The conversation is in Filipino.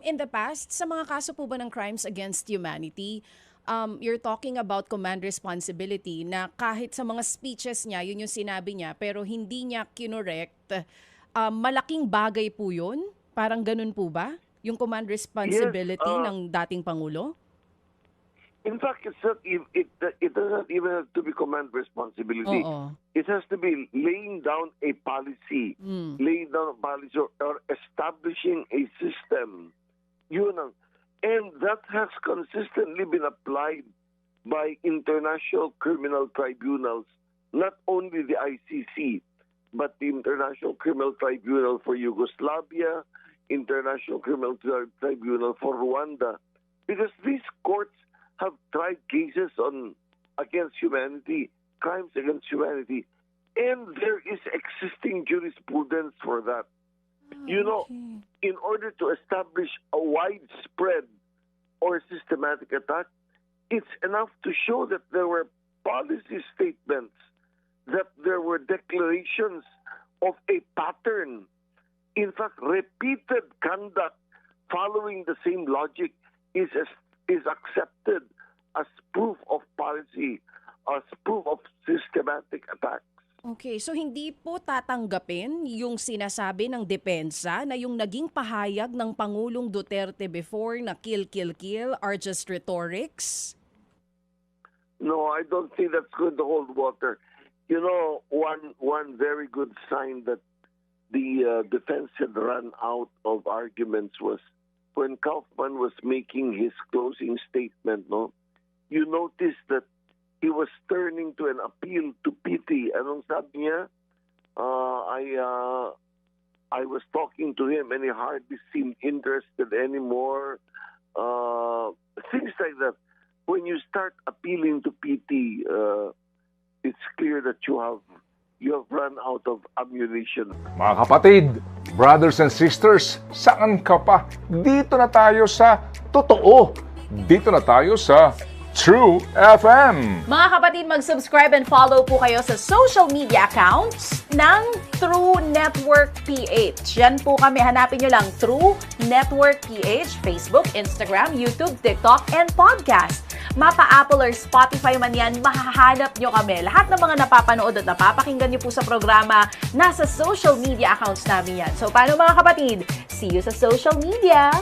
In the past, sa mga kaso po ba ng crimes against humanity, you're talking about command responsibility na kahit sa mga speeches niya, yun yung sinabi niya, pero hindi niya kinorekt, malaking bagay po yun? Parang ganun po ba? Yung command Yes, responsibility ng dating Pangulo? in fact, it does not even have to be command responsibility. Oo. It has to be laying down a policy, laying down a policy or establishing a system. Yun ang, and that has consistently been applied by international criminal tribunals, not only the ICC, but the International Criminal Tribunal for Yugoslavia, International Criminal Tribunal for Rwanda, because these courts have tried cases against humanity, crimes against humanity, and there is existing jurisprudence for that. You know, in order to establish a widespread or systematic attack, it's enough to show that there were policy statements, that there were declarations of a pattern. In fact, repeated conduct following the same logic is accepted as proof of policy, as proof of systematic attacks. Okay, so hindi po tatanggapin yung sinasabi ng depensa na yung naging pahayag ng Pangulong Duterte before na kill, kill, kill are just rhetorics? No, I don't think that's going to hold water. You know, one very good sign that the defense had run out of arguments was when Kaufman was making his closing statement. No, you notice that he was turning to an appeal to pity. Anong sabi niya? I was talking to him and he hardly seemed interested anymore. Things like that. When you start appealing to pity, it's clear that you have run out of ammunition. Mga kapatid, brothers and sisters, saan ka pa? Dito na tayo sa totoo. Dito na tayo sa True FM. Mga kapatid, mag-subscribe and follow po kayo sa social media accounts ng True Network PH. Yan po kami. Hanapin nyo lang True Network PH, Facebook, Instagram, YouTube, TikTok, and podcast. Mapa Apple or Spotify man yan, mahahanap nyo kami. Lahat ng mga napapanood at napapakinggan nyo po sa programa, nasa social media accounts namin yan. So, paano mga kapatid? See you sa social media!